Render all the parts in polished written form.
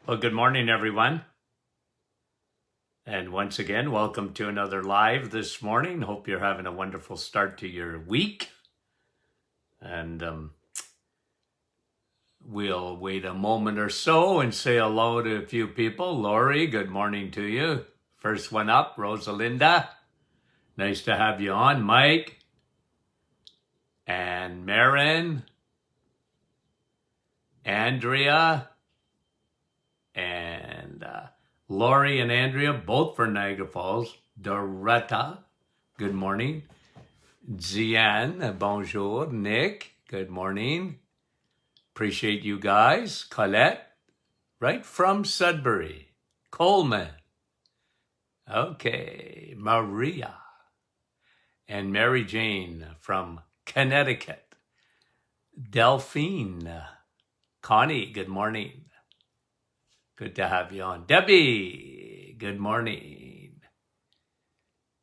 Well, good morning, everyone. And once again, welcome to another live this morning. Hope you're having a wonderful start to your week. And we'll wait a moment or so and say hello to a few people. Lori, good morning to you. First one up, Rosalinda. Nice to have you on. Mike and Marin, Andrea, and Lori and Andrea, both for Niagara Falls. Doretta, good morning. Zian, bonjour. Nick, good morning. Appreciate you guys. Colette, right from Sudbury. Coleman. Okay. Maria. And Mary Jane from Connecticut. Delphine. Connie, good morning. Good to have you on. Debbie, good morning.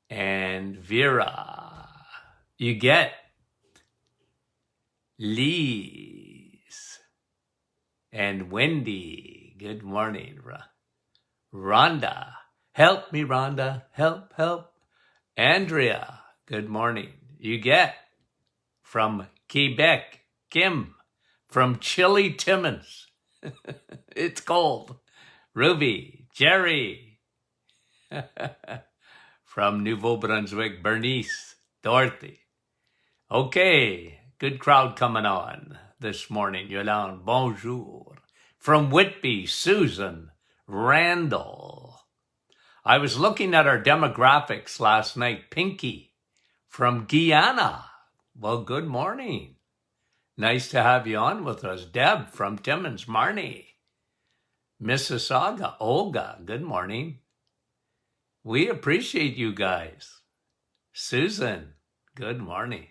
And Vera, you get Lise. And Wendy, good morning. Rhonda, help me, Rhonda, help. Andrea, good morning. You get from Quebec, Kim, from Chile, Timmins. It's cold. Ruby, Jerry, from Nouveau Brunswick, Bernice, Dorothy. Okay, good crowd coming on this morning. Yolande, bonjour. From Whitby, Susan, Randall. I was looking at our demographics last night. Pinky, from Guyana. Well, good morning. Nice to have you on with us. Deb, from Timmins, Marnie. Mississauga, Olga, good morning. We appreciate you guys. Susan, good morning.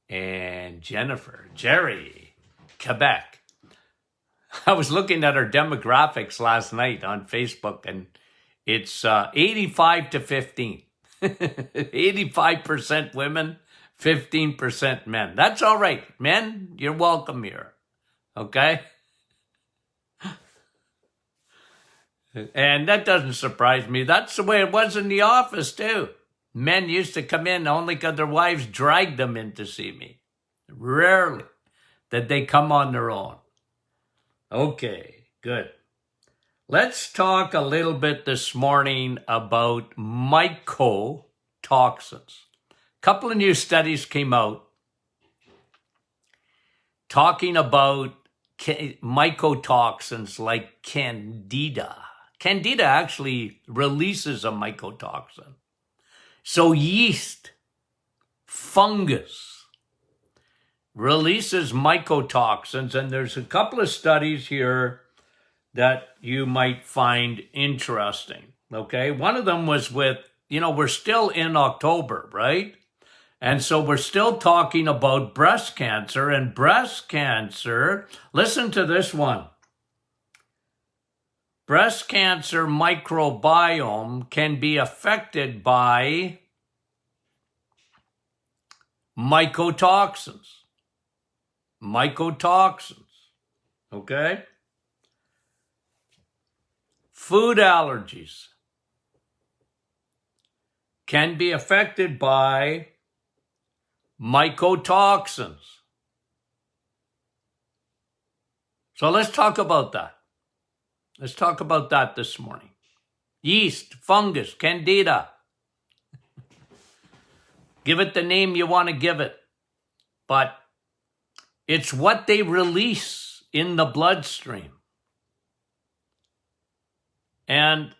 And Jennifer, Jerry, Quebec. I was looking at our demographics last night on Facebook, and it's 85 to 15. 85% women, 15% men. That's all right. Men, you're welcome here. Okay? And that doesn't surprise me. That's the way it was in the office, too. Men used to come in only because their wives dragged them in to see me. Rarely did they come on their own. Okay, good. Let's talk a little bit this morning about mycotoxins. A couple of new studies came out talking about mycotoxins like Candida. Candida actually releases a mycotoxin. So yeast, fungus, releases mycotoxins, and there's a couple of studies here that you might find interesting, okay? One of them was with, we're still in October, right? And so we're still talking about breast cancer, and breast cancer, listen to this one. Breast cancer microbiome can be affected by mycotoxins. Mycotoxins, okay? Food allergies can be affected by mycotoxins. So let's talk about that. Let's talk about that this morning. Yeast, fungus, Candida. Give it the name you want to give it. But it's what they release in the bloodstream. And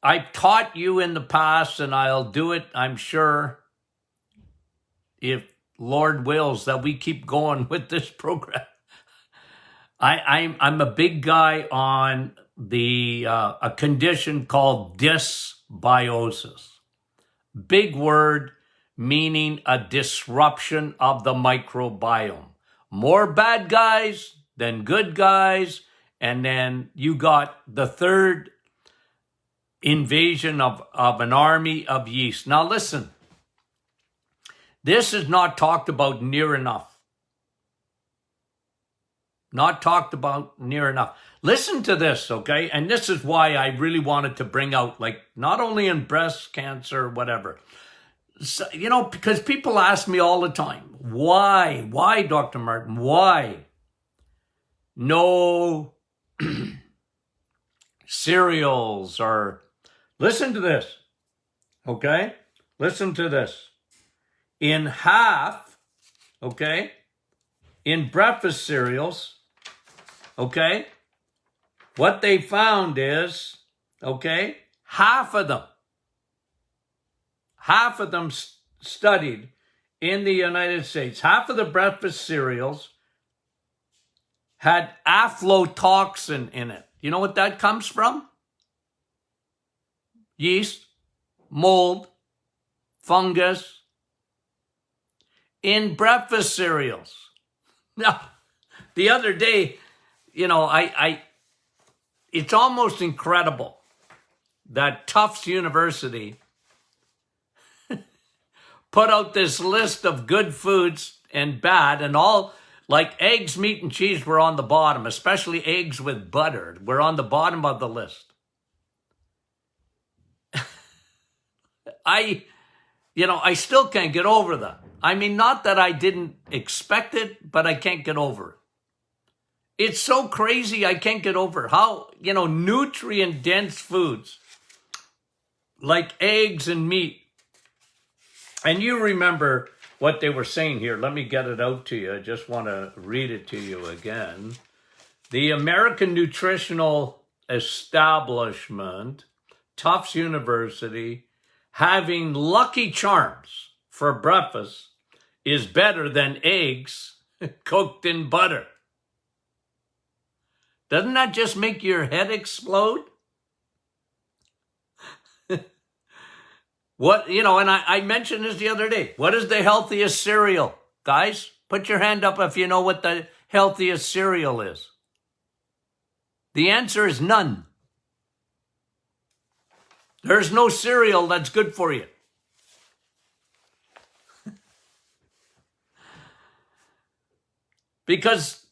I've taught you in the past, and I'll do it, I'm sure, if Lord wills, that we keep going with this program. I'm a big guy on a condition called dysbiosis. Big word, meaning a disruption of the microbiome. More bad guys than good guys, and then you got the third invasion of an army of yeast. Now listen, this is not talked about near enough. Not talked about near enough. Listen to this, okay? And this is why I really wanted to bring out, like, not only in breast cancer, whatever. So, you know, because people ask me all the time, why? Why, Dr. Martin? Why? No cereals or... Listen to this, okay? Listen to this. In half, okay, in breakfast cereals, okay, what they found is, okay, half of them studied in the United States, half of the breakfast cereals had aflatoxin in it. You know what that comes from? Yeast, mold, fungus, in breakfast cereals. Now, the other day, you know, it's almost incredible that Tufts University put out this list of good foods and bad, and all, like eggs, meat, and cheese were on the bottom, especially eggs with butter were on the bottom of the list. I still can't get over that. I mean, not that I didn't expect it, but I can't get over it. It's so crazy, I can't get over how, nutrient-dense foods like eggs and meat. And you remember what they were saying here. Let me get it out to you. I just want to read it to you again. The American Nutritional Establishment, Tufts University, having Lucky Charms for breakfast is better than eggs cooked in butter. Doesn't that just make your head explode? What, and I mentioned this the other day. What is the healthiest cereal? Guys, put your hand up if you know what the healthiest cereal is. The answer is none. There's no cereal that's good for you. Because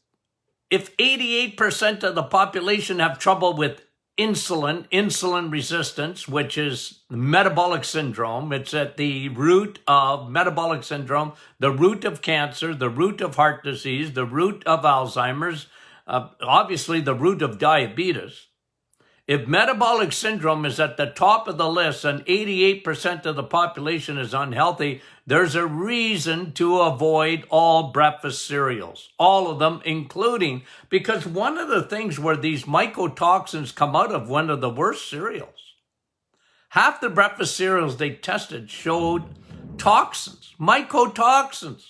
if 88% of the population have trouble with insulin resistance, which is metabolic syndrome, it's at the root of metabolic syndrome, the root of cancer, the root of heart disease, the root of Alzheimer's, obviously the root of diabetes. If metabolic syndrome is at the top of the list and 88% of the population is unhealthy, there's a reason to avoid all breakfast cereals, all of them, including, because one of the things where these mycotoxins come out of one of the worst cereals. Half the breakfast cereals they tested showed toxins, mycotoxins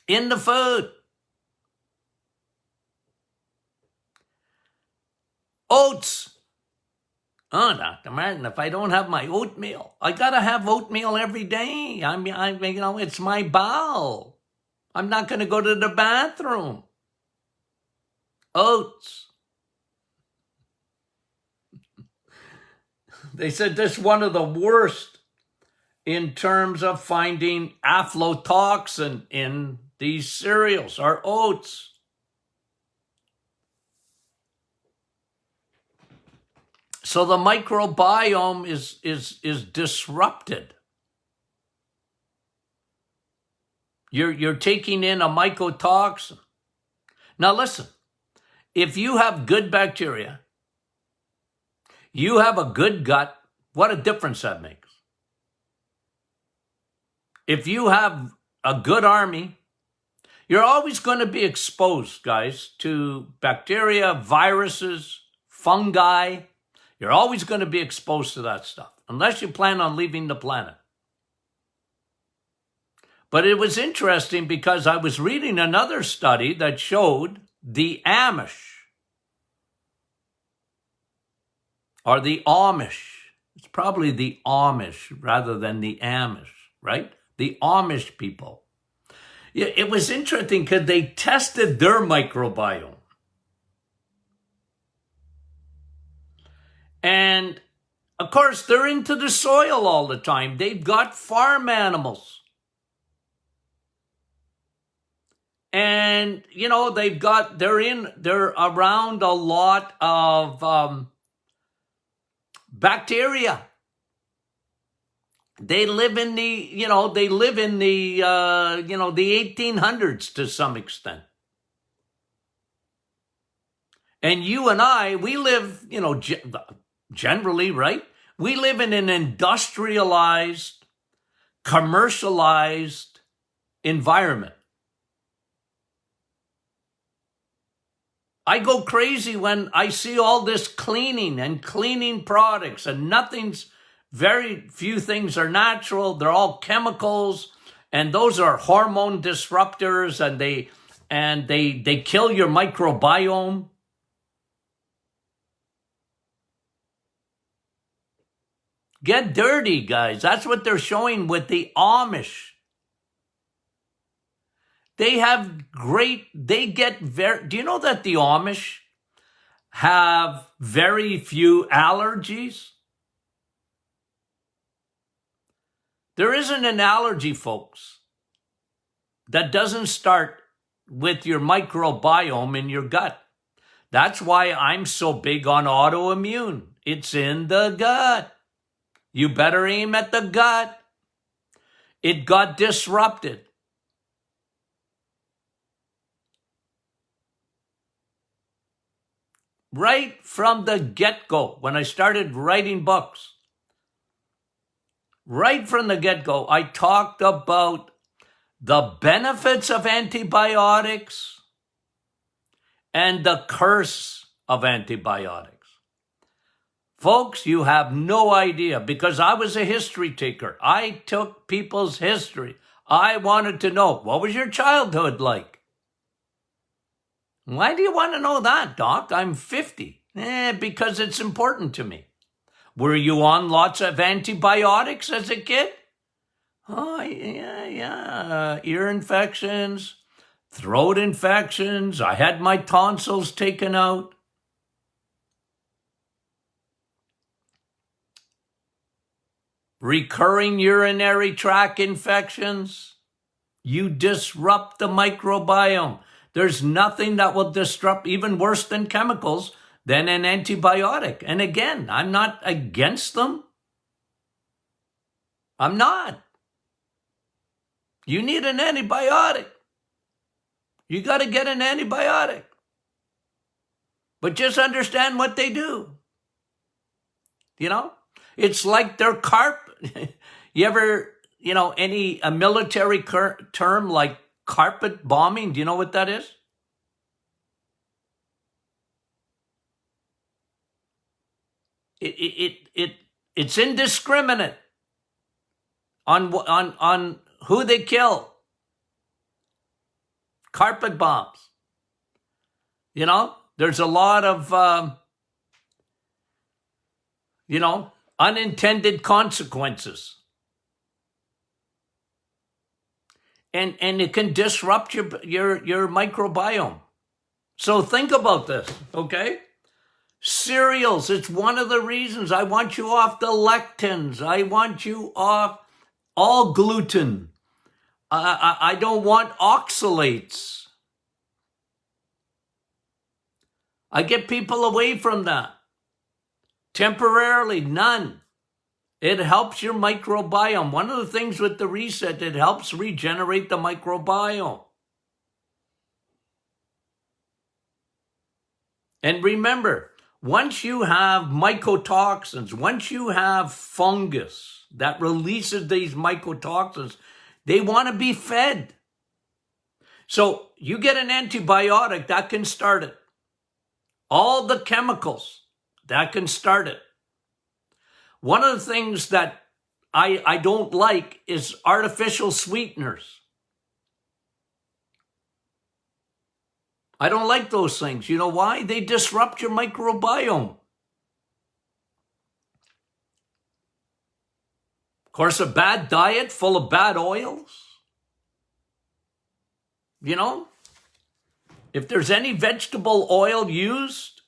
in the food. Oats. Oh, Dr. Martin, if I don't have my oatmeal, I got to have oatmeal every day. I mean, it's my bowel. I'm not going to go to the bathroom. Oats. They said this is one of the worst in terms of finding aflatoxin in these cereals, or oats. So the microbiome is disrupted. You're taking in a mycotoxin. Now listen, if you have good bacteria, you have a good gut, what a difference that makes. If you have a good army, you're always going to be exposed, guys, to bacteria, viruses, fungi. You're always going to be exposed to that stuff, unless you plan on leaving the planet. But it was interesting because I was reading another study that showed the Amish, or the Amish. It's probably the Amish rather than the Amish, right? The Amish people. It was interesting because they tested their microbiome. And, of course, they're into the soil all the time. They've got farm animals. And, you know, they're around a lot of bacteria. They live in the, you know, the 1800s to some extent. And you and I, we live, you know, generally, right? We live in an industrialized, commercialized environment. I go crazy when I see all this cleaning and cleaning products, and very few things are natural. They're all chemicals, and those are hormone disruptors, and they kill your microbiome. Get dirty, guys. That's what they're showing with the Amish. Do you know that the Amish have very few allergies? There isn't an allergy, folks, that doesn't start with your microbiome in your gut. That's why I'm so big on autoimmune. It's in the gut. You better aim at the gut. It got disrupted. Right from the get-go, when I started writing books, right from the get-go, I talked about the benefits of antibiotics and the curse of antibiotics. Folks, you have no idea, because I was a history taker. I took people's history. I wanted to know, what was your childhood like? Why do you want to know that, Doc? I'm 50. Because it's important to me. Were you on lots of antibiotics as a kid? Oh, yeah. Ear infections, throat infections. I had my tonsils taken out. Recurring urinary tract infections. You disrupt the microbiome. There's nothing that will disrupt, even worse than chemicals, than an antibiotic. And again, I'm not against them. I'm not. You need an antibiotic. You got to get an antibiotic. But just understand what they do. You know? It's like they're You ever, a military term like carpet bombing? Do you know what that is? It's indiscriminate on who they kill. Carpet bombs. There's a lot of unintended consequences. And it can disrupt your microbiome. So think about this, okay? Cereals, it's one of the reasons I want you off the lectins. I want you off all gluten. I don't want oxalates. I get people away from that. Temporarily, none. It helps your microbiome. One of the things with the reset, it helps regenerate the microbiome. And remember, once you have mycotoxins, once you have fungus that releases these mycotoxins, they want to be fed. So you get an antibiotic, that can start it. All the chemicals, that can start it. One of the things that I don't like is artificial sweeteners. I don't like those things. You know why? They disrupt your microbiome. Of course, a bad diet full of bad oils. If there's any vegetable oil used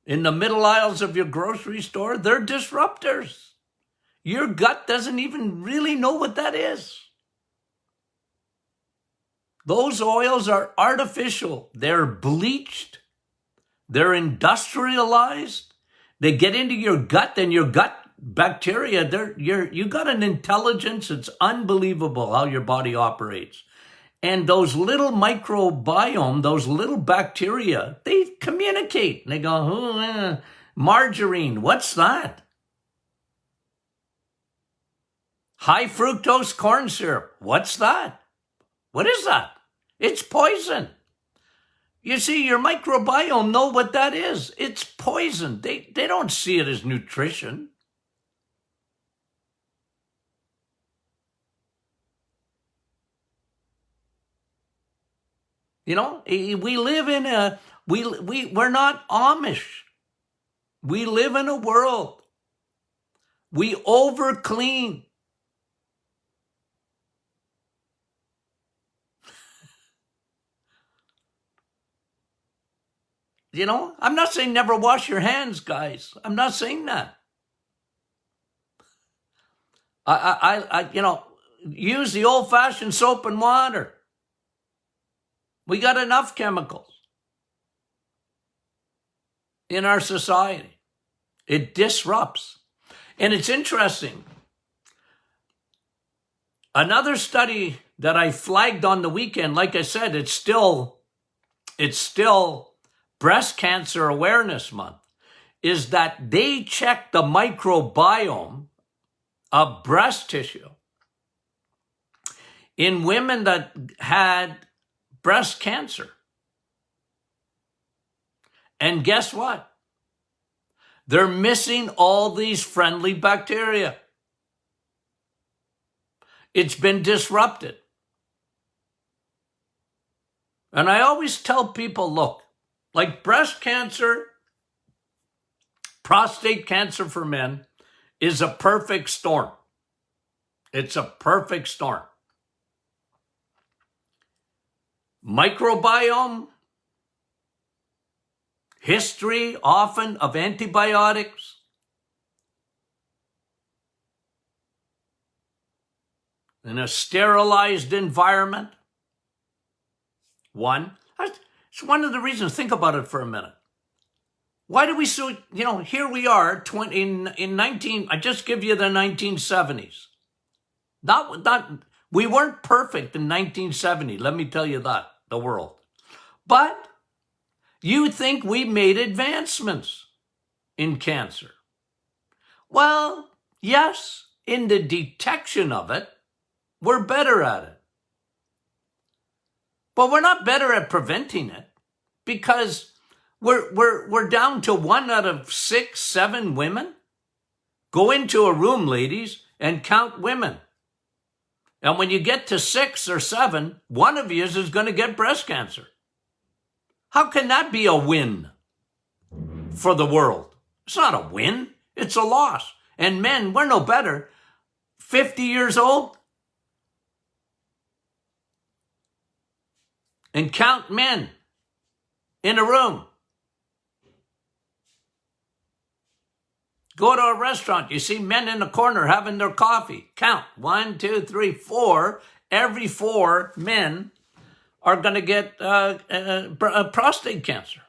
in the middle aisles of your grocery store, they're disruptors. Your gut doesn't even really know what that is. Those oils are artificial. They're bleached. They're industrialized. They get into your gut, and your gut bacteria, you got an intelligence. It's unbelievable how your body operates. And those little microbiome, those little bacteria, they communicate. And they go, margarine, what's that? High fructose corn syrup, what's that? What is that? It's poison. You see, your microbiome know what that is. It's poison. They don't see it as nutrition. You know, we live in we're not Amish. We live in a world. We over clean. You know, I'm not saying never wash your hands, guys. I'm not saying that. You know, use the old-fashioned soap and water. We got enough chemicals in our society. It disrupts. And it's interesting. Another study that I flagged on the weekend, like I said, it's still Breast Cancer Awareness Month, is that they check the microbiome of breast tissue in women that had breast cancer. And guess what? They're missing all these friendly bacteria. It's been disrupted. And I always tell people, look, like breast cancer, prostate cancer for men is a perfect storm. It's a perfect storm. Microbiome, history often of antibiotics, in a sterilized environment. It's one of the reasons. Think about it for a minute. Why do we here we are I just give you the 1970s. We weren't perfect in 1970, let me tell you that, the world. But you think we made advancements in cancer. Well, yes, in the detection of it, we're better at it. But we're not better at preventing it, because we're down to 1 out of 6, 7 women. Go into a room, ladies, and count women. And when you get to 6 or 7, one of you is going to get breast cancer. How can that be a win for the world? It's not a win. It's a loss. And men, we're no better. 50 years old, and count men in a room. Go to a restaurant, you see men in the corner having their coffee. Count 1, 2, 3, 4. Every 4 men are going to get prostate cancer.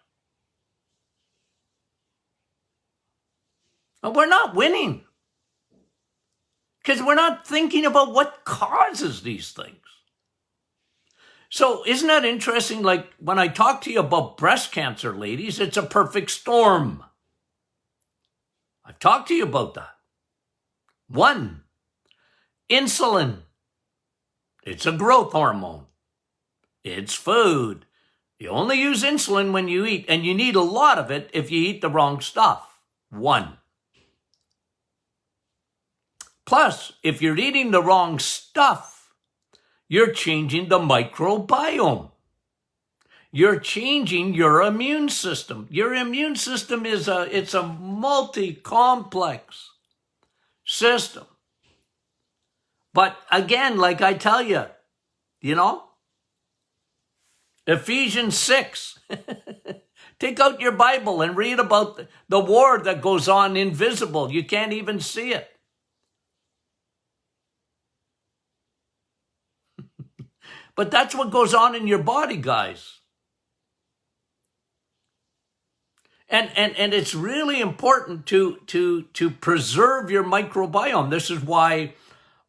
And we're not winning, because we're not thinking about what causes these things. So isn't that interesting? Like when I talk to you about breast cancer, ladies, it's a perfect storm. I've talked to you about that. 1, insulin. It's a growth hormone. It's food. You only use insulin when you eat, and you need a lot of it if you eat the wrong stuff. 1. Plus, if you're eating the wrong stuff, you're changing the microbiome. You're changing your immune system. Your immune system it's a multi-complex system. But again, like I tell you, Ephesians 6. Take out your Bible and read about the war that goes on invisible. You can't even see it. But that's what goes on in your body, guys. And it's really important to preserve your microbiome. This is why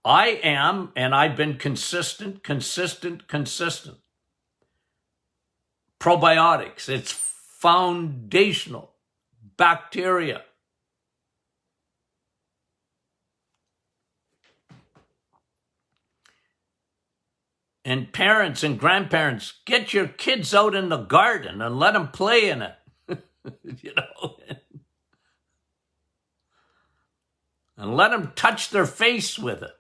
I am, and I've been consistent. Probiotics, it's foundational. Bacteria. And parents and grandparents, get your kids out in the garden and let them play in it. You know, and let them touch their face with it.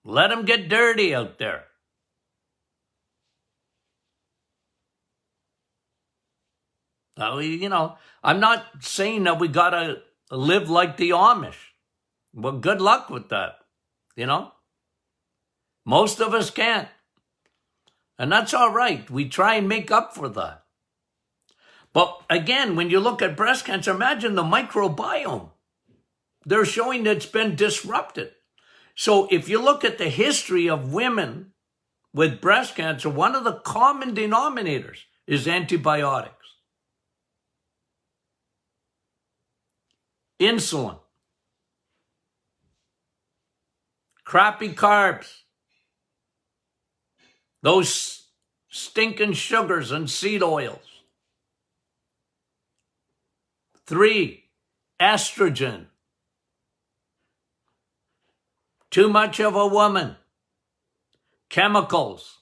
Let them get dirty out there. You know, I'm not saying that we gotta live like the Amish. Well, good luck with that. You know, most of us can't. And that's all right. We try and make up for that. But again, when you look at breast cancer, imagine the microbiome. They're showing that it's been disrupted. So if you look at the history of women with breast cancer, one of the common denominators is antibiotics, insulin, crappy carbs, those stinking sugars and seed oils. 3, estrogen. Too much of a woman. Chemicals,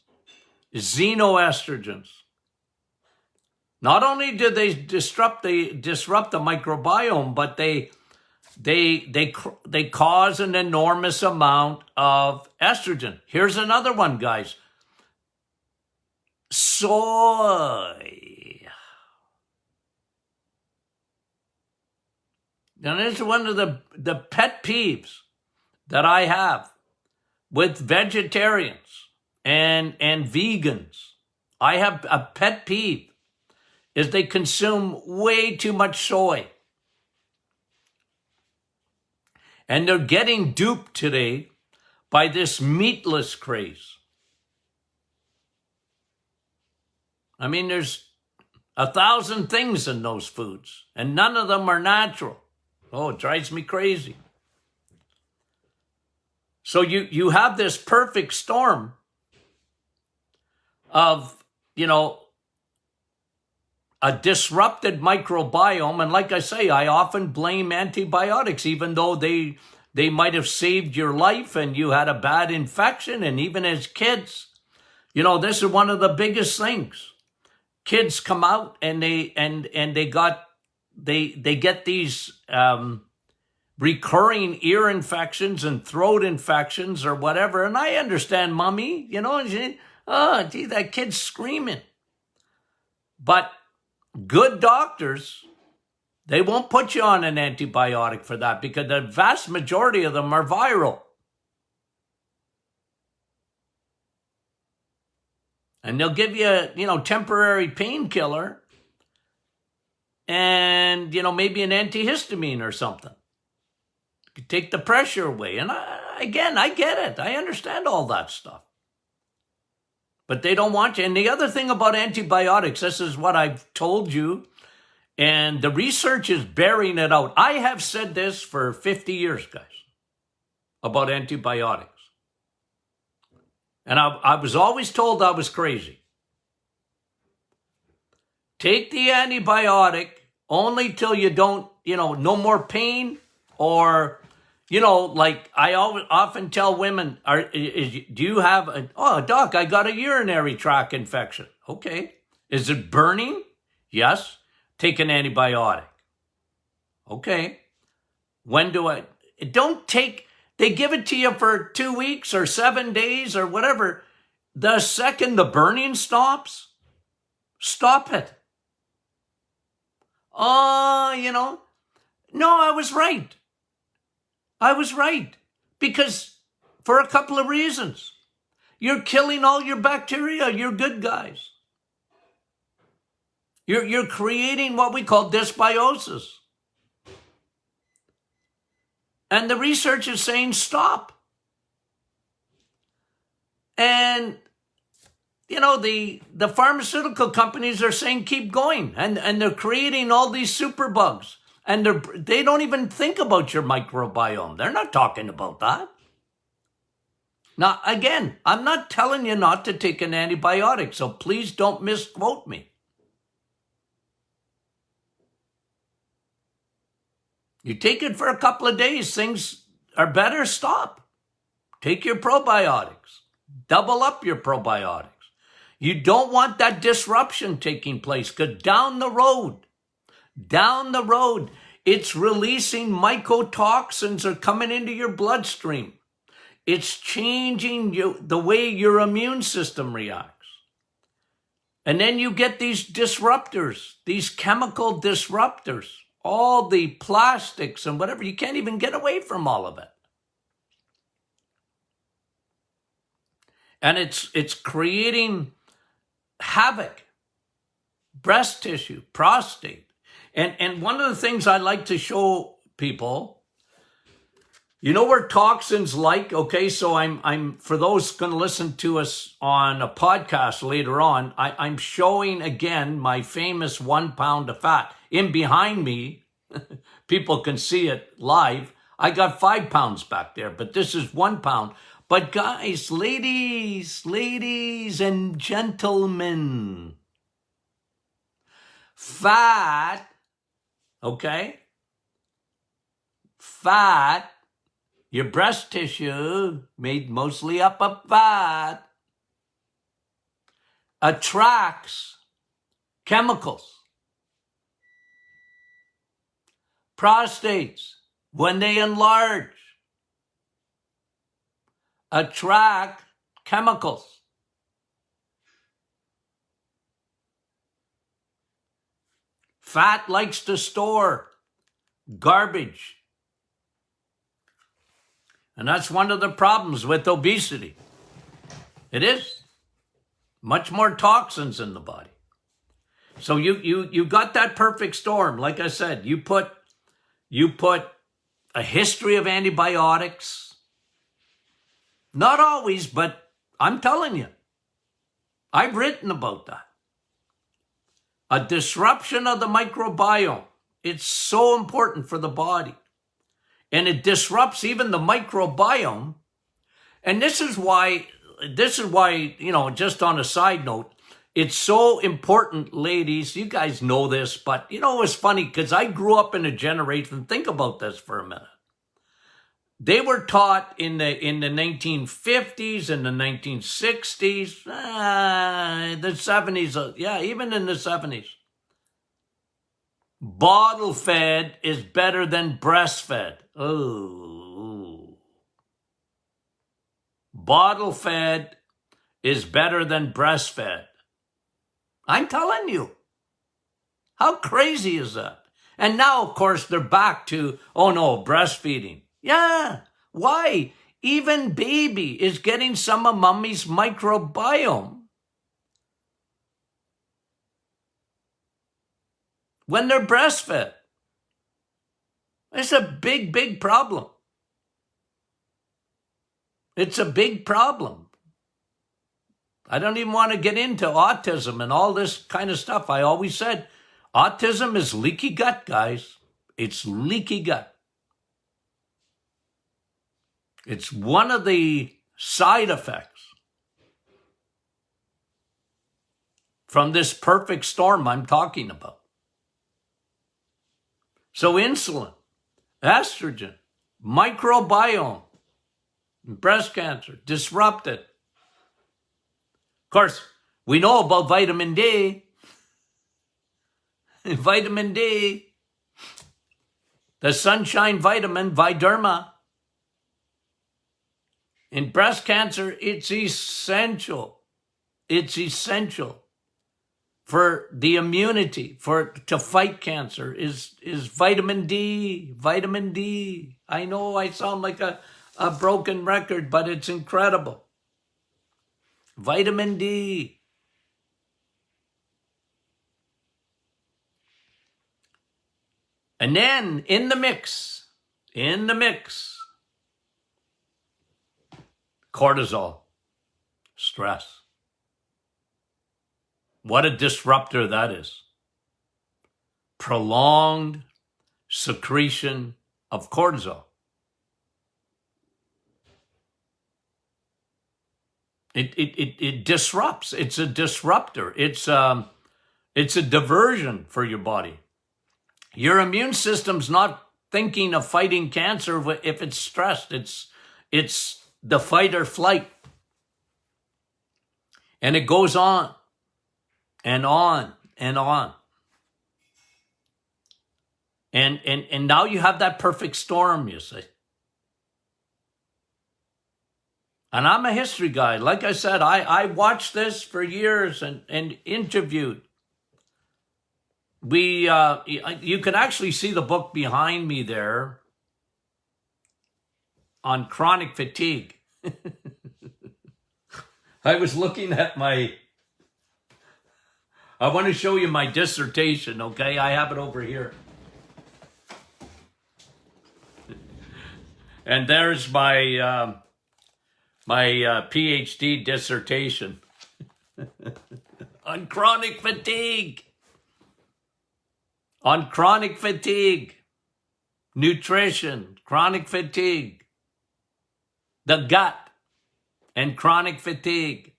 xenoestrogens. Not only do they disrupt the microbiome, but they cause an enormous amount of estrogen. Here's another one, guys. Soy. Now, this is one of the pet peeves that I have with vegetarians and vegans. I have a pet peeve is they consume way too much soy. And they're getting duped today by this meatless craze. I mean, there's 1,000 things in those foods, and none of them are natural. Oh, it drives me crazy. So you have this perfect storm of, you know, a disrupted microbiome. And like I say, I often blame antibiotics, even though they might have saved your life and you had a bad infection. And even as kids, you know, this is one of the biggest things. Kids come out and they get these recurring ear infections and throat infections or whatever. And I understand, mommy, you know, oh, gee, that kid's screaming. But good doctors, they won't put you on an antibiotic for that because the vast majority of them are viral. And they'll give you, you know, temporary painkiller and, you know, maybe an antihistamine or something. You take the pressure away. And I get it. I understand all that stuff. But they don't want you. And the other thing about antibiotics, this is what I've told you, and the research is bearing it out. I have said this for 50 years, guys, about antibiotics. And I was always told I was crazy. Take the antibiotic only till you don't, you know, no more pain or, you know, like I often tell women, do you have, doc, I got a urinary tract infection. Okay. Is it burning? Yes. Take an antibiotic. Okay. When do I, they give it to you for 2 weeks or 7 days or whatever. The second the burning stops, stop it. You know, no, I was right. Because for a couple of reasons. You're killing all your bacteria, your good guys. You're creating what we call dysbiosis. And the research is saying stop. And, the pharmaceutical companies are saying keep going. And they're creating all these superbugs. And they don't even think about your microbiome. They're not talking about that. Now, again, I'm not telling you not to take an antibiotic, so please don't misquote me. You take it for a couple of days, things are better, stop. Take your probiotics. Double up your probiotics. You don't want that disruption taking place, because down the road, it's releasing mycotoxins are coming into your bloodstream. It's changing the way your immune system reacts. And then you get these disruptors, these chemical disruptors, all the plastics and whatever. You can't even get away from all of it. And it's creating havoc, breast tissue, prostate. And one of the things I like to show people, where toxins okay? So I'm for those going to listen to us on a podcast later on, I'm showing again my famous 1 pound of fat. In behind me, people can see it live. I got 5 pounds back there, but this is 1 pound. But guys, ladies and gentlemen, fat, okay? Fat, your breast tissue, made mostly up of fat, attracts chemicals. Prostates, when they enlarge, attract chemicals. Fat likes to store garbage. And that's one of the problems with obesity. It is. Much more toxins in the body. So you got that perfect storm. Like I said, you put a history of antibiotics. Not always, but I'm telling you, I've written about that. A disruption of the microbiome. It's so important for the body. And it disrupts even the microbiome. And this is why, just on a side note, it's so important, ladies. You guys know this, but it's funny because I grew up in a generation, think about this for a minute. They were taught in the 1950s and the 1960s, the 70s, even in the 70s. Bottle fed is better than breastfed. Oh. Bottle fed is better than breastfed. I'm telling you. How crazy is that? And now, of course, they're back to, oh no, breastfeeding. Yeah. Why? Even baby is getting some of mommy's microbiome when they're breastfed. It's a big, big problem. It's a big problem. I don't even want to get into autism and all this kind of stuff. I always said autism is leaky gut, guys. It's leaky gut. It's one of the side effects from this perfect storm I'm talking about. So insulin, estrogen, microbiome, breast cancer, disrupted. Of course, we know about vitamin D. Vitamin D, the sunshine vitamin, Viderma. In breast cancer, it's essential. It's essential for the immunity, to fight cancer is vitamin D. Vitamin D. I know I sound like a broken record, but it's incredible. Vitamin D. And then in the mix, cortisol, Stress. What a disruptor that is. Prolonged secretion of cortisol. It disrupts. It's a disruptor. It's a diversion for your body. Your immune system's not thinking of fighting cancer if it's stressed. It's the fight or flight. And it goes on and on and on. And now you have that perfect storm, you see. And I'm a history guy. Like I said, I watched this for years and interviewed. You can actually see the book behind me there on chronic fatigue. I was looking at I want to show you my dissertation, okay? I have it over here. And there's my PhD dissertation on chronic fatigue. On chronic fatigue, nutrition, chronic fatigue, the gut, and chronic fatigue.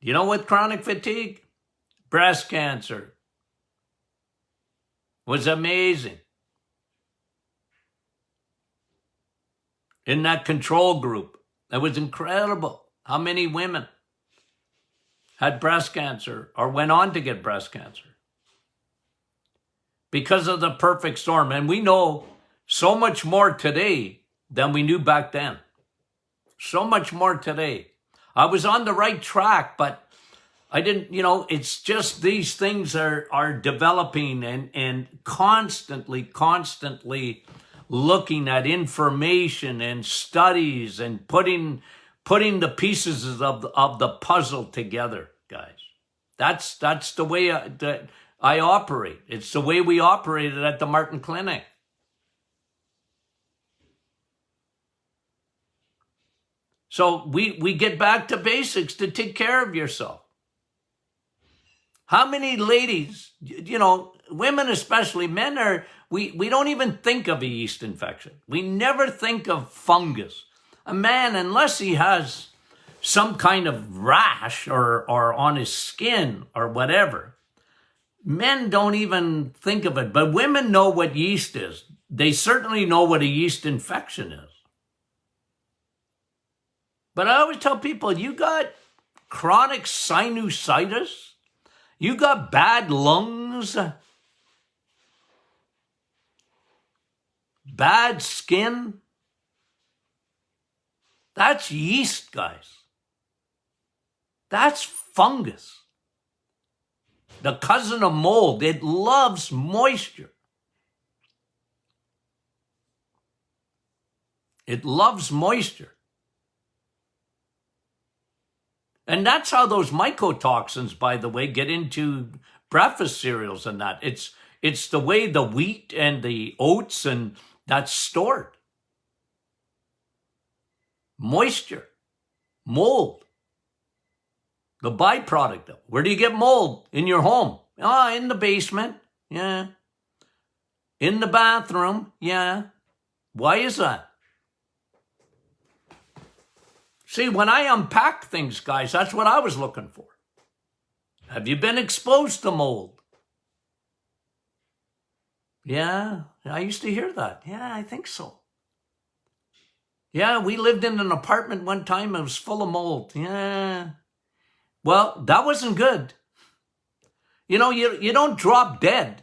You know what chronic fatigue? Breast cancer. Was amazing. In that control group, that was incredible. How many women had breast cancer or went on to get breast cancer because of the perfect storm. And we know so much more today than we knew back then. So much more today. I was on the right track, but I didn't, it's just these things are developing and constantly looking at information and studies and putting the pieces of the puzzle together, guys. That's the way that I operate. It's the way we operated at the Martin Clinic. So we get back to basics to take care of yourself. How many ladies, women especially, men we don't even think of a yeast infection. We never think of fungus. A man, unless he has some kind of rash or on his skin or whatever, men don't even think of it. But women know what yeast is. They certainly know what a yeast infection is. But I always tell people, you got chronic sinusitis, you got bad lungs, bad skin. That's yeast, guys. That's fungus. The cousin of mold. It loves moisture. It loves moisture. And that's how those mycotoxins, by the way, get into breakfast cereals and that. It's the way the wheat and the oats and that's stored. Moisture, mold, the byproduct of. Where do you get mold? In your home. In the basement. Yeah. In the bathroom. Yeah. Why is that? See, when I unpack things, guys, that's what I was looking for. Have you been exposed to mold? Yeah, I used to hear that. Yeah, I think so. Yeah, we lived in an apartment one time. It was full of mold. Yeah. Well, that wasn't good. You don't drop dead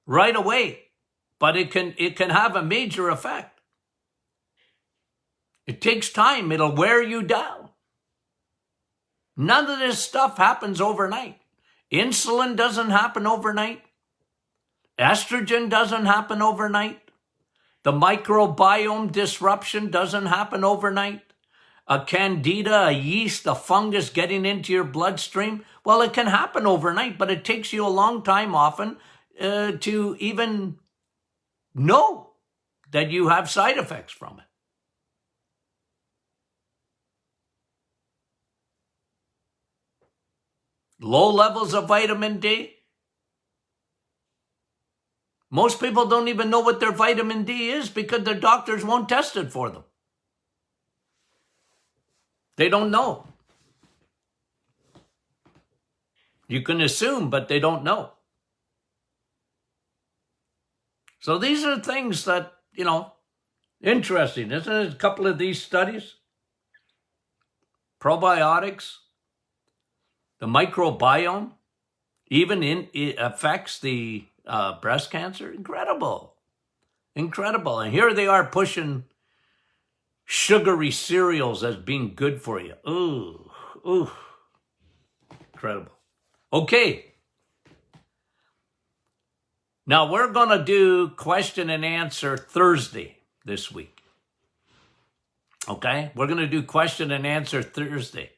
right away, but it can have a major effect. It takes time. It'll wear you down. None of this stuff happens overnight. Insulin doesn't happen overnight. Estrogen doesn't happen overnight. The microbiome disruption doesn't happen overnight. A candida, a yeast, a fungus getting into your bloodstream, well, it can happen overnight, but it takes you a long time often to even know that you have side effects from it. Low levels of vitamin D. Most people don't even know what their vitamin D is because their doctors won't test it for them. They don't know. You can assume, but they don't know. So these are things that, interesting, isn't it? A couple of these studies. Probiotics, the microbiome, even it affects the breast cancer. Incredible. And here they are pushing sugary cereals as being good for you. Ooh. Incredible. Okay. Now we're going to do question and answer Thursday this week. Okay? We're going to do question and answer Thursday.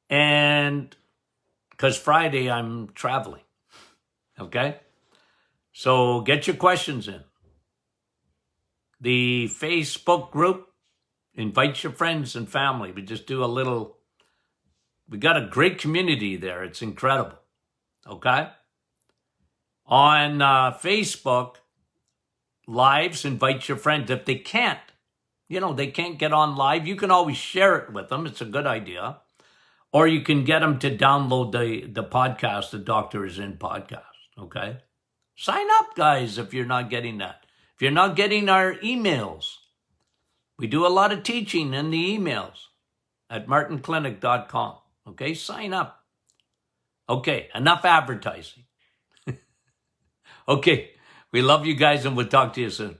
And because Friday I'm traveling. Okay? So get your questions in. The Facebook group, invite your friends and family. We just do we got a great community there. It's incredible. Okay? On Facebook, lives, invite your friends. If they can't, they can't get on live, you can always share it with them. It's a good idea. Or you can get them to download the podcast, the Doctor Is In podcast. Okay? Sign up, guys, if you're not getting that. If you're not getting our emails, we do a lot of teaching in the emails at martinclinic.com. Okay? Sign up. Okay, enough advertising. Okay, we love you guys and we'll talk to you soon.